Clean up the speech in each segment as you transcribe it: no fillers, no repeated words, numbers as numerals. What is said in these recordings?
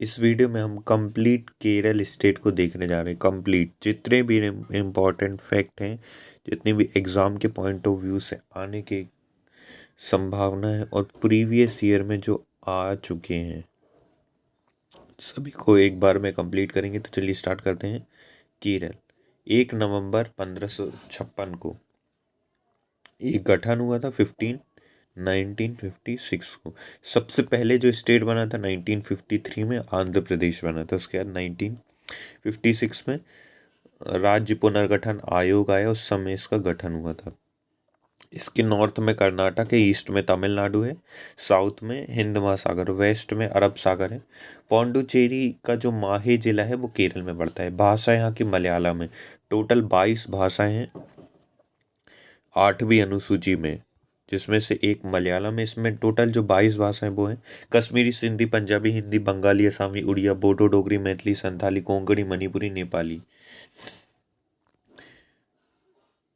इस वीडियो में हम कंप्लीट केरल स्टेट को देखने जा रहे हैं। कंप्लीट जितने भी इम्पोर्टेंट फैक्ट हैं, जितने भी एग्ज़ाम के पॉइंट ऑफ व्यू से आने की संभावना है और प्रीवियस ईयर में जो आ चुके हैं सभी को एक बार में कंप्लीट करेंगे। तो चलिए स्टार्ट करते हैं। केरल 1 नवंबर 1556 को ये गठन हुआ था। 1956 को सबसे पहले जो स्टेट बना था 1953 में आंध्र प्रदेश बना था। उसके बाद 1956 में राज्य पुनर्गठन आयोग आया, उस समय इसका गठन हुआ था। इसके नॉर्थ में कर्नाटक है, ईस्ट में तमिलनाडु है, साउथ में हिंद महासागर, वेस्ट में अरब सागर है। पौंडुचेरी का जो माहे जिला है वो केरल में पड़ता है। भाषा यहाँ की मलयालम है। टोटल 22 भाषाएं हैं 8वीं अनुसूची में, जिसमें से एक मलयालम है। इसमें टोटल जो 22 भाषाएं वो हैं कश्मीरी, सिंधी, पंजाबी, हिंदी, बंगाली, असमी, उड़िया, बोडो, डोगरी, मैथिली, संथाली, कोंकणी, मणिपुरी, नेपाली,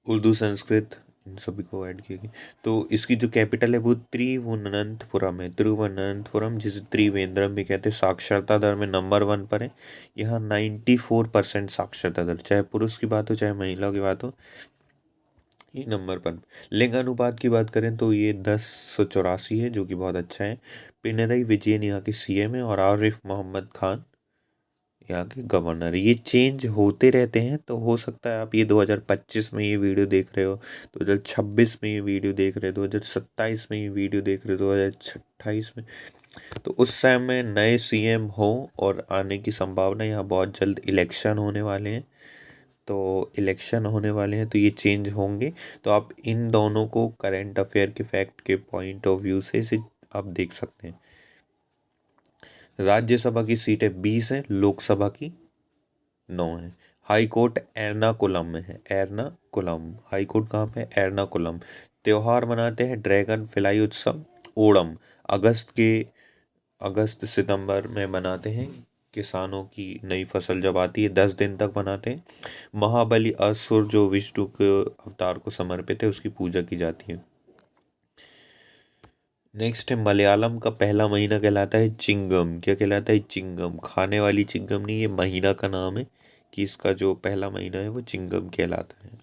उर्दू, संस्कृत, इन सभी को ऐड किया गया। तो इसकी जो कैपिटल है वो त्रिवनंतपुरम है। त्रिवनंतपुरम, जिसे त्रिवेंद्रम भी कहते हैं। साक्षरता दर में नंबर 1 पर है। यहाँ 94% साक्षरता दर, चाहे पुरुष की बात हो चाहे महिला की बात हो, ये नंबर पर। लिंग अनुपात की बात करें तो ये 10/84 है, जो कि बहुत अच्छा है। पिनरई विजयन यहाँ की सीएम है और आरिफ मोहम्मद खान यहाँ के गवर्नर। ये चेंज होते रहते हैं, तो हो सकता है आप ये 2025 में ये वीडियो देख रहे हो, 2026 में ये वीडियो देख रहे हो, 2027 में ये वीडियो देख रहे हो, 2028 में, तो उस समय नए सीएम हो और आने की संभावना। यहाँ बहुत जल्द इलेक्शन होने वाले हैं, तो इलेक्शन होने वाले हैं तो ये चेंज होंगे। तो आप इन दोनों को करंट अफेयर के फैक्ट के पॉइंट ऑफ व्यू से इसे आप देख सकते हैं। राज्यसभा की सीटें 20 है, लोकसभा की 9 है। हाई कोर्ट एर्नाकुलम में है। एर्नाकुलम हाई कोर्ट कहाँ पे है? एर्नाकुलम। त्योहार मनाते हैं ड्रैगन फ्लाई उत्सव, ओणम, अगस्त सितंबर में मनाते हैं। किसानों की नई फसल जब आती है 10 दिन तक मनाते हैं। महाबली असुर जो विष्णु के अवतार को समर्पित है, उसकी पूजा की जाती है। नेक्स्ट है मलयालम का पहला महीना कहलाता है चिंगम। क्या कहलाता है? चिंगम। खाने वाली चिंगम नहीं, ये महीना का नाम है कि इसका जो पहला महीना है वो चिंगम कहलाता है।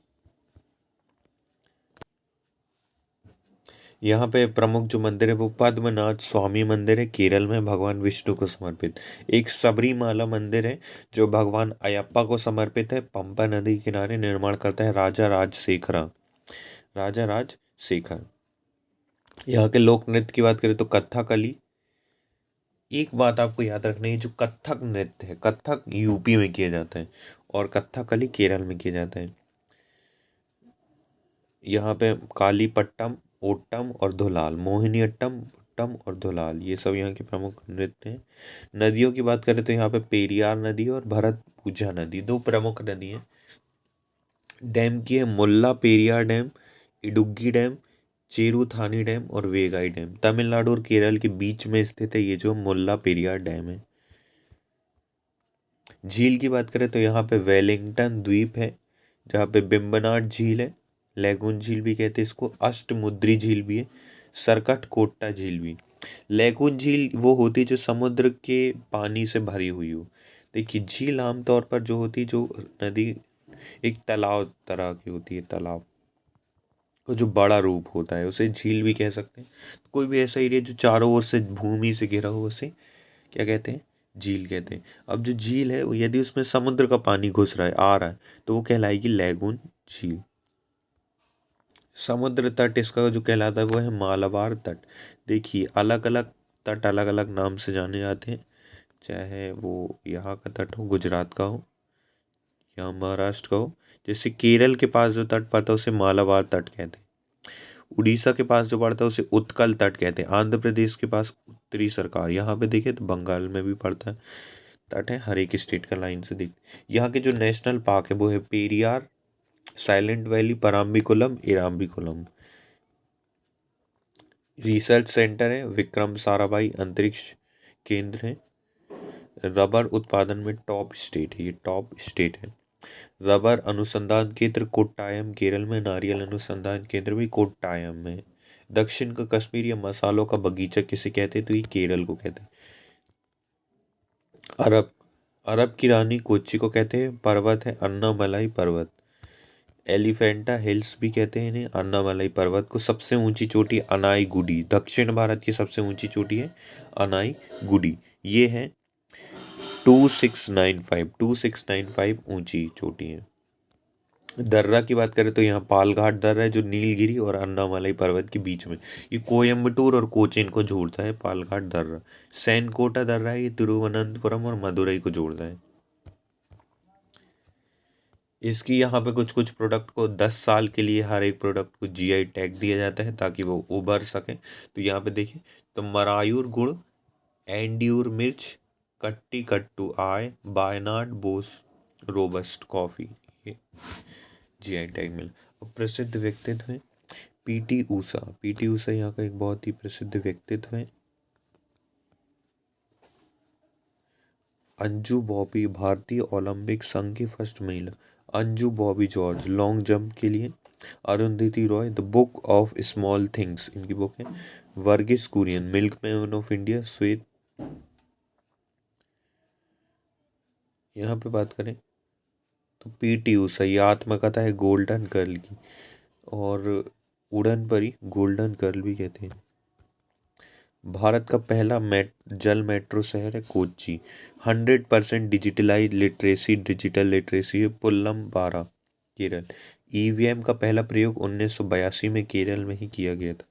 यहाँ पे प्रमुख जो मंदिर है वो पद्मनाथ स्वामी मंदिर है, केरल में, भगवान विष्णु को समर्पित। एक सबरीमाला मंदिर है जो भगवान अयप्पा को समर्पित है, पंपा नदी किनारे। निर्माण करता है राजा राजशेखर। यहाँ के लोक नृत्य की बात करें तो कथकली। एक बात आपको याद रखनी है, जो कथक नृत्य है, कथक यूपी में किया जाता है और कथकली केरल में किया जाता है। यहाँ पे कालीपट्टम, ओट्टम और धुलाल, मोहिनीअट्टम, ओट्टम और धुलाल, ये सब यहाँ के प्रमुख नृत्य हैं। नदियों की बात करें तो यहाँ पे पेरियार नदी और भरतपुझा नदी, दो प्रमुख नदी हैं। डैम की है मुल्ला पेरियार डैम, इडुग्गी डैम, चेरुथानी डैम और वेगाई डैम। तमिलनाडु और केरल के बीच में स्थित है ये जो मुल्ला पेरियार डैम है। झील की बात करें तो यहाँ पे वेलिंगटन द्वीप है, जहाँ पे बिम्बनाड झील है, लैगून झील भी कहते हैं इसको, अष्टमुद्री झील भी है, सरकट कोट्टा झील भी। लैगून झील वो होती है जो समुद्र के पानी से भरी हुई हो। देखिए झील आमतौर पर जो होती है, जो नदी एक तालाब तरह की होती है, तालाब को जो बड़ा रूप होता है उसे झील भी कह सकते हैं। कोई भी ऐसा एरिया जो चारों ओर से भूमि से घिरा हो उसे क्या कहते हैं? झील कहते हैं। अब जो झील है वो यदि उसमें समुद्र का पानी घुस रहा है, आ रहा है, तो वो कहलाएगी लैगून झील। समुद्र तट इसका जो कहलाता है वो है मालाबार तट। देखिए अलग अलग तट अलग अलग नाम से जाने जाते हैं, चाहे वो यहाँ का तट हो, गुजरात का हो या महाराष्ट्र का हो। जैसे केरल के पास जो तट पड़ता है उसे मालाबार तट कहते हैं। उड़ीसा के पास जो पड़ता है उसे उत्कल तट कहते हैं। आंध्र प्रदेश के पास उत्तरी सरकार, यहाँ पे देखे तो बंगाल में भी पड़ता है तट है। हर एक स्टेट का लाइन से देख। यहाँ के जो नेशनल पार्क है वो है Periyar, silent valley, Parambikulam, Eravikulam. Research centre है विक्रम साराभाई अंतरिक्ष केंद्र है। रबर उत्पादन में टॉप स्टेट है, ये टॉप स्टेट है। रबर अनुसंधान केंद्र कोट्टायम केरल में, नारियल अनुसंधान केंद्र भी कोट्टायम में। दक्षिण का कश्मीर या मसालों का बगीचा किसे कहते हैं? तो ये केरल को कहते हैं। अरब अरब की रानी कोच्चि को कहते हैं, पर्वत है अन्नामलाई पर्वत। एलिफेंटा हिल्स भी कहते हैं इन्हें, अन्नामलाई पर्वत को। सबसे ऊंची चोटी अनाई गुडी, दक्षिण भारत की सबसे ऊंची चोटी है अनाई गुडी। ये है 2695 ऊंची चोटी है। दर्रा की बात करें तो यहाँ पालघाट दर्रा है जो नीलगिरी और अन्नामलाई पर्वत के बीच में, ये कोयम्बटूर और कोचीन को जोड़ता है पालघाट दर्रा। सैनकोटा दर्रा है, ये तिरुवनंतपुरम और मदुरई को जोड़ता है। इसकी यहाँ पे कुछ कुछ प्रोडक्ट को 10 साल के लिए हर एक प्रोडक्ट को जीआई टैग दिया जाता है ताकि वो उभर सके। तो यहाँ पे देखिए, तो मरायूर गुड़, एंड्यूर मिर्च, कट्टी कट्टू आय, बायनाड बोस रोबस्ट कॉफी, ये जीआई टैग मिला। और प्रसिद्ध व्यक्तित्व है पीटी ऊषा। पीटी ऊषा यहाँ का एक बहुत ही प्रसिद्ध व्यक्तित्व है। अंजू बॉबी भारतीय ओलंपिक संघ की फर्स्ट महिला। अंजू बॉबी जॉर्ज लॉन्ग जंप के लिए। Arundhati Roy the book of small things इनकी बुक है। Verghese Kurien milkman of India, श्वेत। यहाँ पे बात करें तो पीटी ऊषा, ये आत्मकथा है गोल्डन गर्ल की, और उड़न परी गोल्डन गर्ल भी कहते हैं। भारत का पहला जल मेट्रो शहर है Kochi. 100% digitalise literacy, digital literacy है पुल्लम बारा केरल। ईवीएम का पहला प्रयोग 1982 में केरल में ही किया गया था।